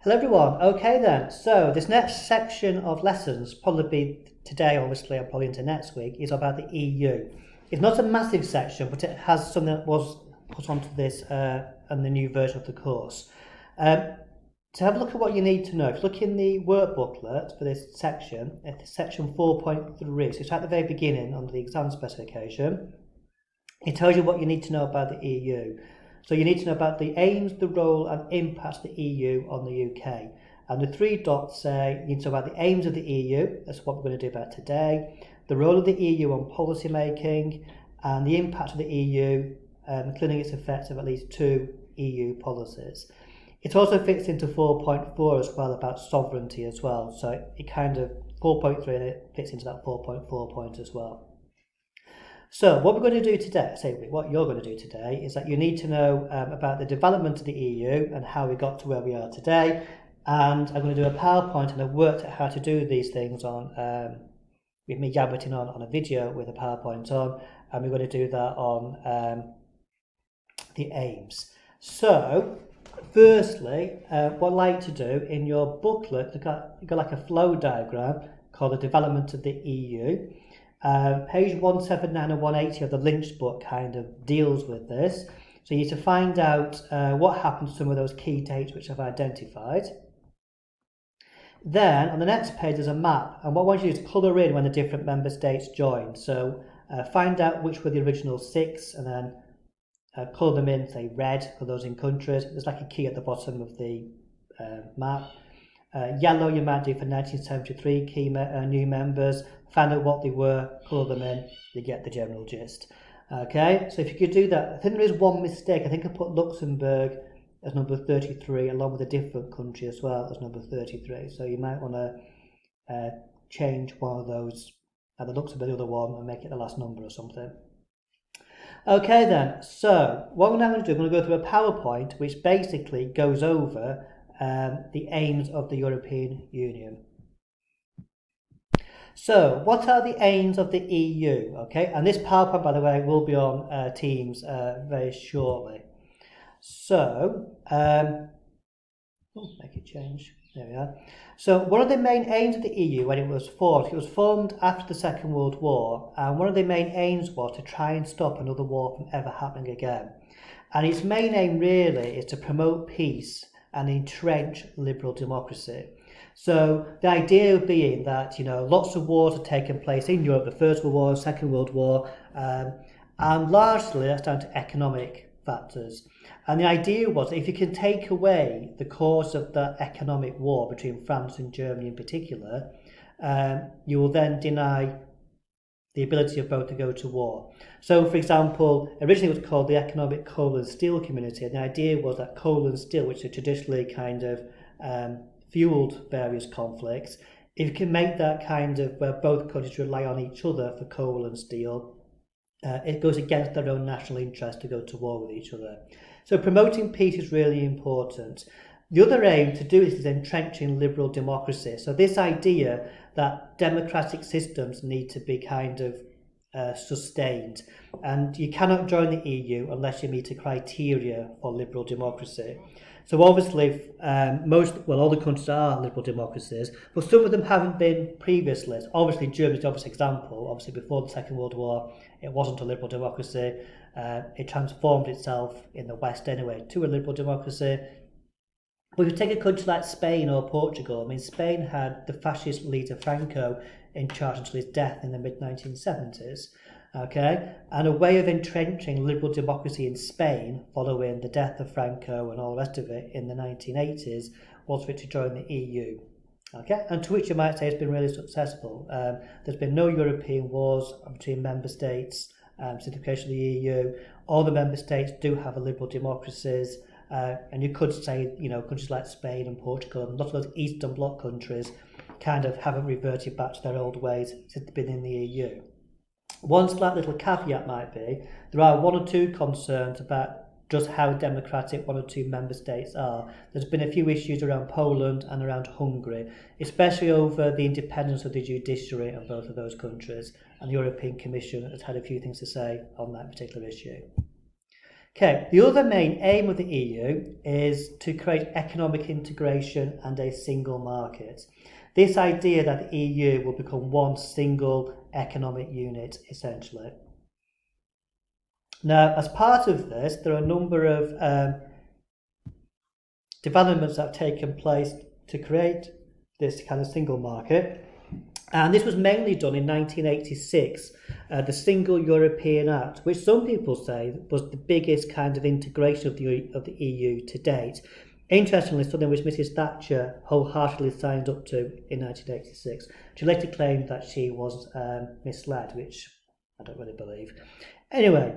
Hello everyone. Okay then. So this next section of lessons, probably be today, obviously, and probably into next week, is about the EU. It's not a massive section, but it has something that was put onto this and the new version of the course. To have a look at what you need to know, if you look in the work booklet for this section, it's section 4.3, so it's at the very beginning under the exam specification. It tells you what you need to know about the EU. So you need to know about the aims, the role and impact of the EU on the UK. And the three dots say you need to know about the aims of the EU, that's what we're going to do about today, the role of the EU on policy making, and the impact of the EU, including its effects of at least 2 EU policies. It also fits into 4.4 as well, about sovereignty as well. So it kind of, 4.3 it fits into that 4.4 point as well. So what we're going to do today, what you're going to do today, is that you need to know about the development of the EU and how we got to where we are today. And I'm going to do a PowerPoint, and I've worked out how to do these things on, with me yabbiting on a video with a PowerPoint on, and we're going to do that on the aims. So, firstly, what I'd like to do in your booklet, you've got like a flow diagram called the development of the EU. Page 179 and 180 of the Lynch book kind of deals with this. So you need to find out what happened to some of those key dates which I've identified. Then on the next page there's a map, and what I want you to do is colour in when the different member states joined. So find out which were the original 6 and then colour them in, say red for those in countries. There's like a key at the bottom of the map. Yellow you might do for 1973 key new members. Find out what they were, colour them in, you get the general gist. Okay, so if you could do that, I think there is one mistake. I think I put Luxembourg as number 33 along with a different country as well as number 33. So you might want to change one of those, either Luxembourg the other one, and make it the last number or something. Okay then, so what we're now going to do, I'm going to go through a PowerPoint which basically goes over the aims of the European Union. So, what are the aims of the EU? Okay, and this PowerPoint, by the way, will be on Teams very shortly. So, make it change. There we are. So, one of the main aims of the EU when it was formed after the Second World War, and one of the main aims was to try and stop another war from ever happening again. And its main aim really is to promote peace and entrench liberal democracy. So the idea being that, lots of wars have taken place in Europe, the First World War, Second World War, and largely that's down to economic factors. And the idea was that if you can take away the cause of the economic war between France and Germany in particular, you will then deny the ability of both to go to war. So, for example, originally it was called the Economic Coal and Steel Community, and the idea was that coal and steel, which are traditionally kind of fueled various conflicts, if you can make that kind of where both countries rely on each other for coal and steel, it goes against their own national interest to go to war with each other. So promoting peace is really important. The other aim to do this is entrenching liberal democracy. So this idea that democratic systems need to be kind of sustained, and you cannot join the EU unless you meet a criteria for liberal democracy. So obviously, all the countries are liberal democracies, but some of them haven't been previously. Obviously, Germany is the obvious example. Obviously, before the Second World War, it wasn't a liberal democracy. It transformed itself in the West anyway to a liberal democracy. But if you take a country like Spain or Portugal, Spain had the fascist leader Franco in charge until his death in the mid-1970s. Okay, and a way of entrenching liberal democracy in Spain following the death of Franco and all the rest of it in the 1980s was for it to join the EU. Okay, and to which you might say it's been really successful. There's been no European wars between member states since the creation of the EU. All the member states do have a liberal democracies, and you could say, countries like Spain and Portugal and a lot of those Eastern Bloc countries kind of haven't reverted back to their old ways since they've been in the EU. One slight little caveat might be, there are one or two concerns about just how democratic one or two member states are. There's been a few issues around Poland and around Hungary, especially over the independence of the judiciary in both of those countries, and the European Commission has had a few things to say on that particular issue. Okay, the other main aim of the EU is to create economic integration and a single market. This idea that the EU will become one single economic unit, essentially. Now, as part of this, there are a number of developments that have taken place to create this kind of single market. And this was mainly done in 1986, the Single European Act, which some people say was the biggest kind of integration of the EU to date. Interestingly, something which Mrs. Thatcher wholeheartedly signed up to in 1986. She later claimed that she was misled, which I don't really believe. Anyway,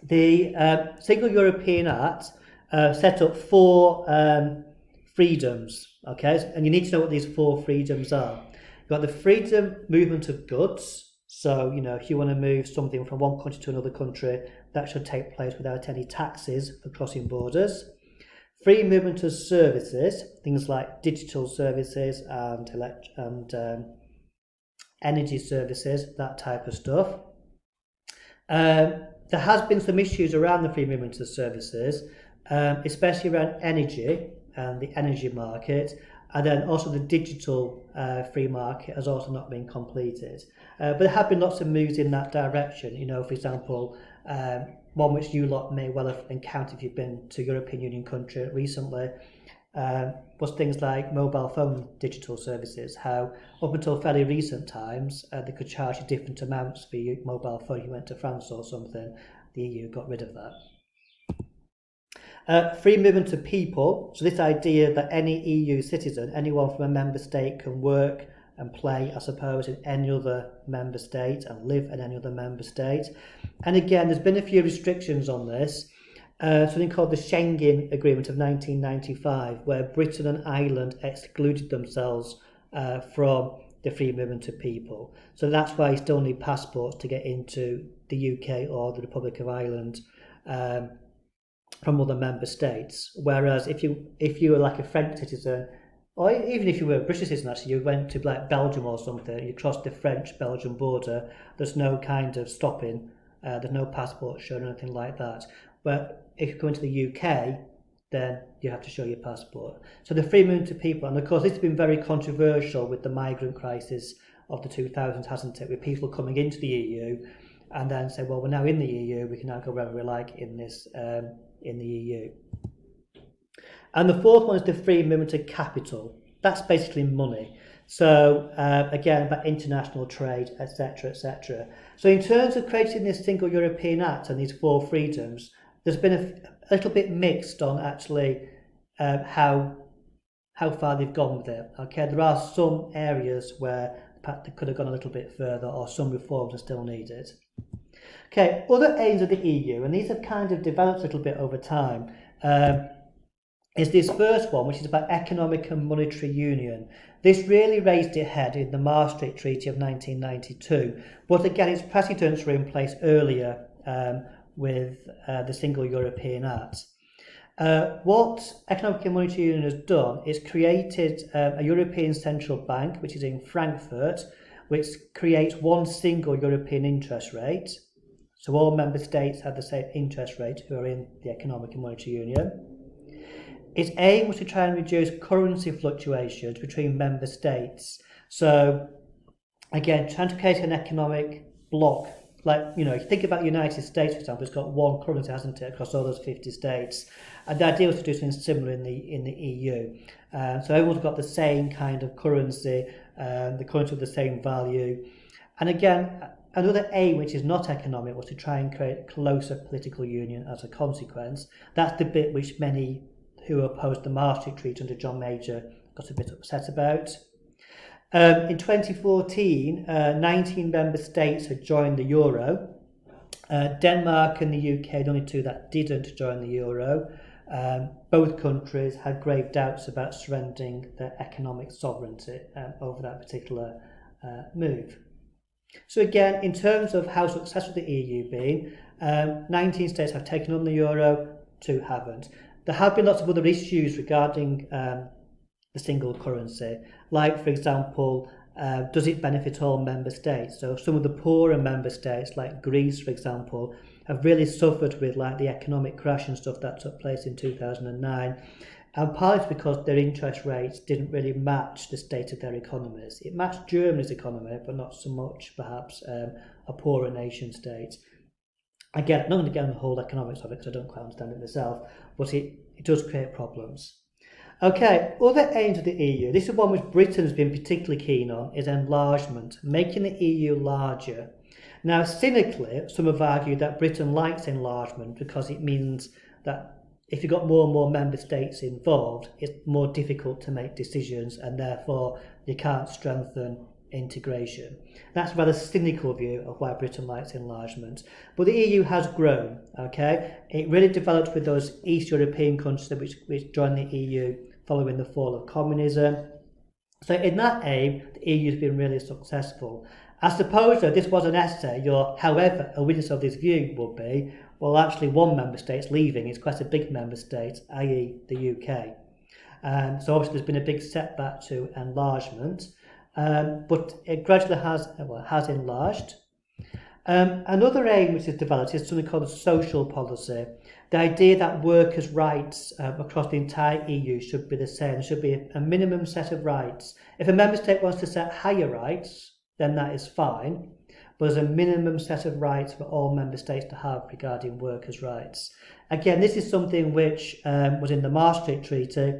the Single European Act set up 4 freedoms, okay? And you need to know what these 4 freedoms are. You've got the freedom movement of goods. So, if you want to move something from one country to another country, that should take place without any taxes for crossing borders. Free movement of services, things like digital services and energy services, that type of stuff. There has been some issues around the free movement of services, especially around energy and the energy market. And then also the digital free market has also not been completed. But there have been lots of moves in that direction. For example, one which you lot may well have encountered if you've been to a European Union country recently, was things like mobile phone digital services. How up until fairly recent times, they could charge you different amounts for your mobile phone. You went to France or something, the EU got rid of that. Free movement of people, so this idea that any EU citizen, anyone from a member state can work and play, I suppose, in any other member state and live in any other member state. And again, there's been a few restrictions on this. Something called the Schengen Agreement of 1995, where Britain and Ireland excluded themselves from the free movement of people. So that's why you still need passports to get into the UK or the Republic of Ireland from other member states. Whereas if you were like a French citizen, or even if you were a British citizen, actually, you went to like Belgium or something, you crossed the French-Belgian border, there's no kind of stopping, there's no passport shown or anything like that. But if you go into the UK, then you have to show your passport. So the free movement of people, and of course this has been very controversial with the migrant crisis of the 2000s, hasn't it? With people coming into the EU and then say, well, we're now in the EU, we can now go wherever we like in the EU. And the fourth one is the free movement of capital. That's basically money. So again, about international trade, etc., etc. So in terms of creating this Single European Act and these 4 freedoms, there's been a little bit mixed on actually how far they've gone with it. Okay, there are some areas where perhaps they could have gone a little bit further, or some reforms are still needed. Okay, other aims of the EU, and these have kind of developed a little bit over time, is this first one, which is about economic and monetary union. This really raised its head in the Maastricht Treaty of 1992, but again, its precedents were in place earlier with the Single European Act. What Economic and Monetary Union has done is created a European Central Bank, which is in Frankfurt, which creates one single European interest rate. So all member states have the same interest rate who are in the Economic and Monetary Union. Its aim was to try and reduce currency fluctuations between member states. So again, trying to create an economic bloc. Like, if you think about the United States, for example, it's got one currency, hasn't it, across all those 50 states. And the idea was to do something similar in the EU. So everyone's got the same kind of currency, the currency with the same value. And again, another aim, which is not economic, was to try and create closer political union as a consequence. That's the bit which many who opposed the Maastricht Treaty under John Major got a bit upset about. In 2014, 19 member states had joined the euro. Denmark and the UK are the only 2 that didn't join the euro. Both countries had grave doubts about surrendering their economic sovereignty over that particular move. So again, in terms of how successful the EU been, 19 states have taken on the euro, 2 haven't. There have been lots of other issues regarding the single currency, like, for example, does it benefit all member states? So some of the poorer member states, like Greece, for example, have really suffered with like the economic crash and stuff that took place in 2009. And partly because their interest rates didn't really match the state of their economies. It matched Germany's economy, but not so much perhaps a poorer nation state. Again, I'm not going to get on the whole economics of it because I don't quite understand it myself, but it does create problems. Okay, other aims of the EU, this is one which Britain has been particularly keen on, is enlargement, making the EU larger. Now, cynically, some have argued that Britain likes enlargement because it means that if you've got more and more member states involved, it's more difficult to make decisions and therefore you can't strengthen integration. That's a rather cynical view of why Britain likes enlargement. But the EU has grown, okay? It really developed with those East European countries which joined the EU following the fall of communism. So in that aim, the EU has been really successful. I suppose though this was an essay, however, a witness of this view would be, well, actually one member state's leaving, it's quite a big member state, i.e. the UK. So obviously there's been a big setback to enlargement, but it gradually has enlarged. Another aim which is developed is something called a social policy. The idea that workers' rights across the entire EU should be the same. There should be a minimum set of rights. If a member state wants to set higher rights, then that is fine. But there's a minimum set of rights for all member states to have regarding workers' rights. Again, this is something which was in the Maastricht Treaty,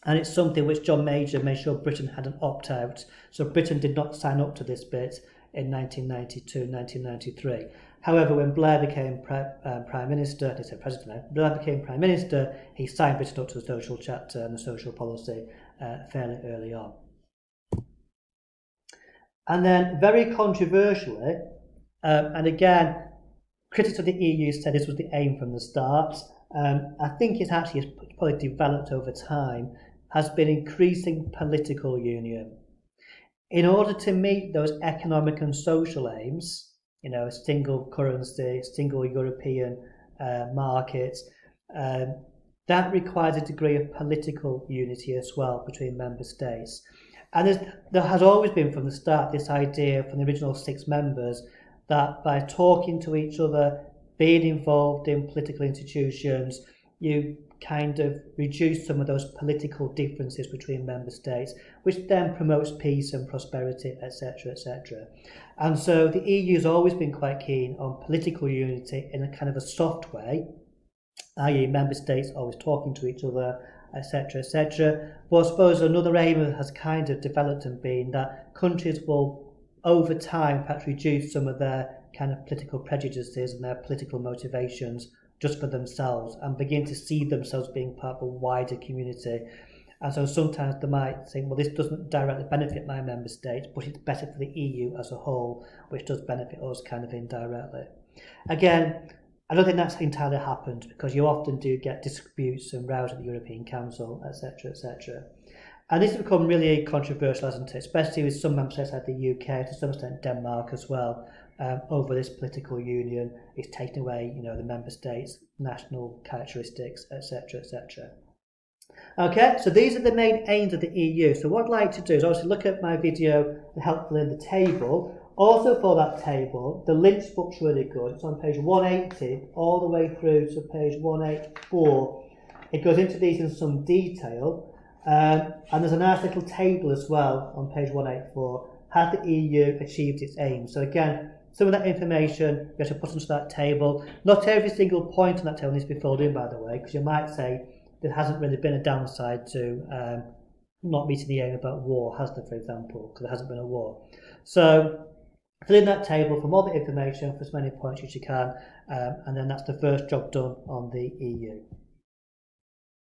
and it's something which John Major made sure Britain had an opt-out. So Britain did not sign up to this bit in 1992, 1993. However, when Blair became Prime Minister, he said President now, Blair became Prime Minister, he signed Britain up to the social chapter and the social policy fairly early on. And then, very controversially, and again, critics of the EU said this was the aim from the start. I think it's actually probably developed over time, has been increasing political union. In order to meet those economic and social aims, a single currency, single European market, that requires a degree of political unity as well between member states. And there has always been from the start this idea from the original 6 members that by talking to each other, being involved in political institutions, you kind of reduce some of those political differences between member states, which then promotes peace and prosperity, etc., etc. And so the EU has always been quite keen on political unity in a kind of a soft way, i.e. member states always talking to each other, etc., etc. But I suppose another aim has kind of developed and been that countries will, over time, perhaps reduce some of their kind of political prejudices and their political motivations just for themselves and begin to see themselves being part of a wider community. And so sometimes they might think, well, this doesn't directly benefit my member state, but it's better for the EU as a whole, which does benefit us kind of indirectly. Again, I don't think that's entirely happened because you often do get disputes and rows at the European Council, etc., etc. And this has become really controversial, hasn't it? Especially with some member states like the UK, to some extent Denmark as well, over this political union. It's taken away, the member states' national characteristics, etc., etc. Okay, so these are the main aims of the EU. So what I'd like to do is obviously look at my video and help fill in the table. Also for that table, the Lynch book's really good. It's on page 180 all the way through to page 184. It goes into these in some detail. And there's a nice little table as well on page 184. Has the EU achieved its aims? So again, some of that information you have to put onto that table. Not every single point on that table needs to be filled in, by the way, because you might say there hasn't really been a downside to not meeting the aim about war, has there, for example, because there hasn't been a war. So fill in that table from all the information for as many points as you can, and then that's the first job done on the EU.